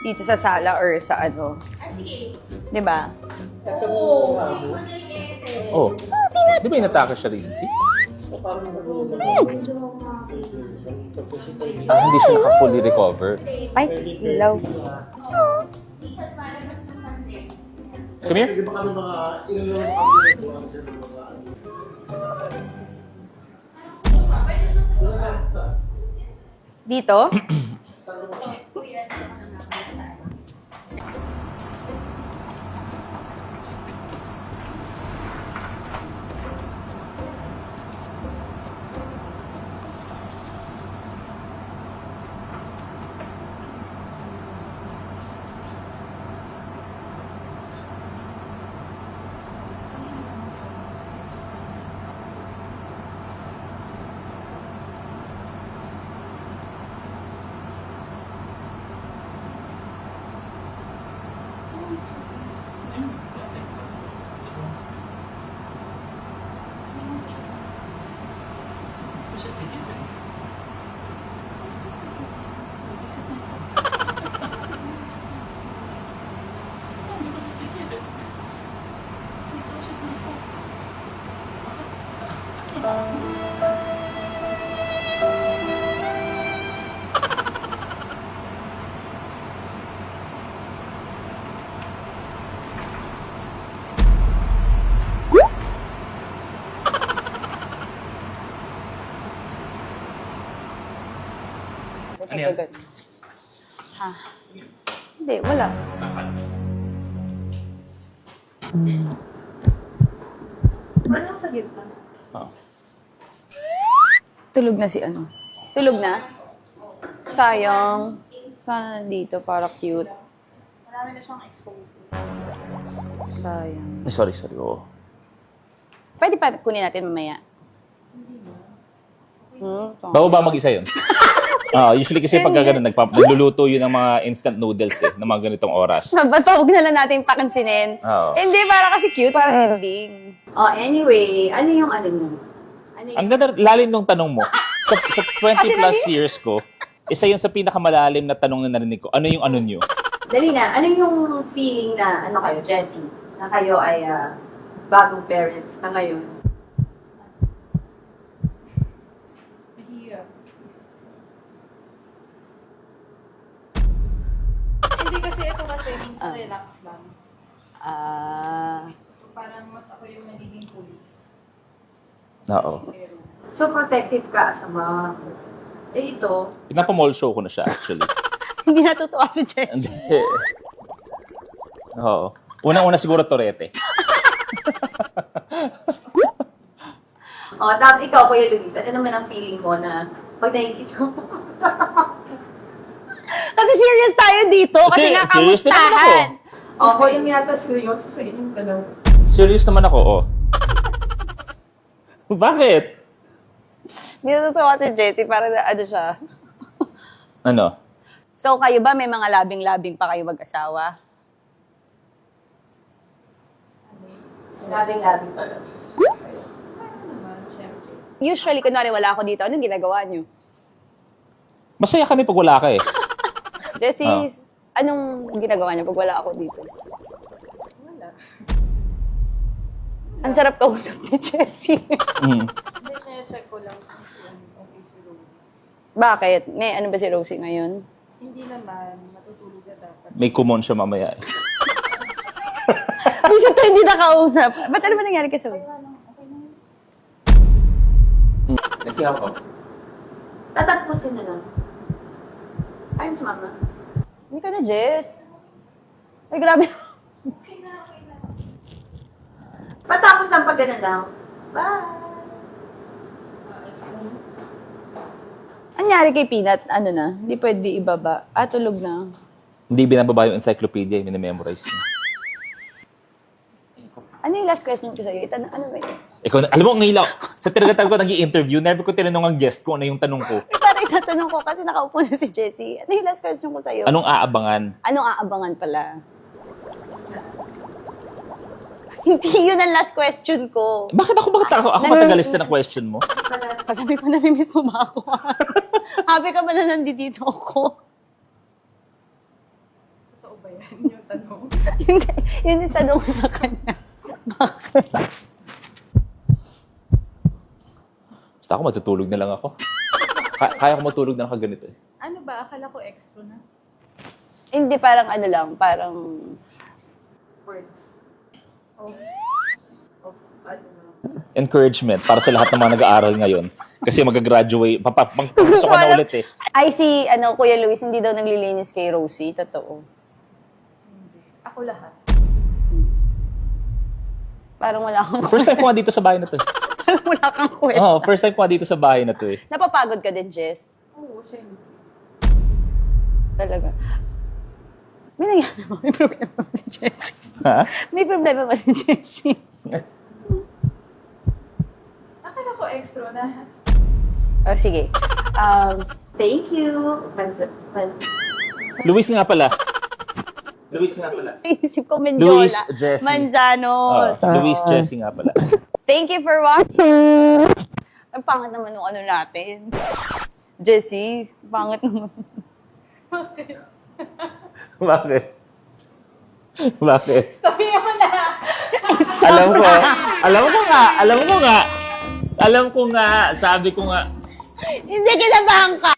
dito sa sala or sa ano. Sige. Di ba? Oo. Oh. Di ba inatake siya recently? Hindi siya naka-fully recover. Ay, hello. Come here. Hindi ba kami mga ilan lang kami Dito? Ano yan? Ha? Hindi, wala. Walang sa gitna. Oh. Tulog na si ano? Tulog na? Sayang. Sana dito para cute. Marami na siyang exposure. Sayang. Sorry. Oo. Pwede pa kunin natin mamaya. Bago ba mag-isa yun? Usually kasi pag gano'n, nagluluto yun ng mga instant noodles ng mga ganitong oras. Ba't pa huwag na lang natin pakansinin? Oo. Hindi, para kasi cute. Para ending. Oh, anyway. Ano yung ano mo? Ano Ang ganda, lalim nung tanong mo. Sa 20 plus years ko, isa yun sa pinakamalalim na tanong na narinig ko. Ano yung ano nyo? Dali na. Ano yung feeling na, ano kayo, Jessie? Na kayo ay bagong parents na ngayon? Mahirap. Hindi kasi ito kasi minsan relax lang. So parang mas ako yung nagiging police. Oo. So protective ka sa mga... Eh ito... Pinapamall show ko na siya actually. Hindi natutuwa si Jessie. Hindi. Oo. Unang-una siguro Torete. Tapos ikaw, Kuya Luis, ano naman ang feeling mo na pag nakikita mo? Kasi serious tayo dito, kasi nga Serious din naman kamustahan. Ako yung yata seryoso sa inyong dalawa. Serious naman ako, oh. Bakit? Hindi natutuwa si Jessie, para na ano siya. Ano? So kayo ba, may mga labing-labing pa kayo mag-asawa? Labing-labing pa. Usually, kunwari wala ako dito, anong ginagawa niyo? Masaya kami pag wala ka eh. Jessie, anong ginagawa niyo pag wala ako dito? Wala. Ang sarap kausap ni Jessie. Mm. Hindi, check ko lang kung okay si Rose. Bakit? May ano ba si Rosie ngayon? Hindi naman, matutulog na dapat. May kumon siya mamaya eh. Bisa to hindi nakausap. Ba't ano ba nangyari kasi? Let's see how ko. Tatapusin na lang. Ayun si Mama. Hindi ka na, Jess. Ay, grabe. Patapos lang pag ganun lang. Bye! Anyari kay Peanut, ano na, hindi pwede ibaba. Tulog na. Hindi binababa yung encyclopedia, yung minamemorize niya. Ano yung last question ko sa'yo? Ano ba yun? Ikaw, alam mo, ang hilaw. Sa tinagatan ko nag-i-interview, never ko tinanong ang guest ko ano yung tanong ko. Para itatanong ko kasi nakaupo na si Jessie. Ano yung last question ko sa'yo? Anong aabangan? Anong aabangan pala? Hindi yun ang last question ko. Bakit ako Namimiss- matagalista ng question mo? Sabi ko, namimiss mo ba ako? Happy ka ba na nandito ako? Totoo ba yan yung tanong? Hindi, yun yung tanong ko sa kanya. Bakit? Basta ako matutulog na lang ako. Kaya ko matulog na lang kaganito eh. Ano ba? Akala ko extra na. Hindi, parang ano lang, parang... Words. Of ano na. Encouragement para sa lahat ng mga nag-aaral ngayon. Kasi mag-graduate, papasok ka na ulit eh. Ay, si Kuya Luis, hindi daw naglilinis kay Rosie. Totoo. Hindi. Ako lahat. Parang wala kang First time ko nga dito sa bahay na to eh. Parang wala kang kwenta. Oo, first time ko nga dito sa bahay na to eh. Napapagod ka din, Jess? Oo, syempre. Talaga. May nangyari ba? May problema ba si Jessie? Ha? May problema ba si Jessie? Akala ko extra na. Oh, sige. Thank you. Luis nga pala. Luis nga pala. Isip ko Luis Mendiola. Jessie. Manzanos. Luis Jessie nga pala. Thank you for watching. Ang pangit naman ng ano natin. Jessie, pangit naman. Bakit? Bakit? Sabihin mo na! Alam ko nga, sabi ko nga, Hindi kinabahan ka.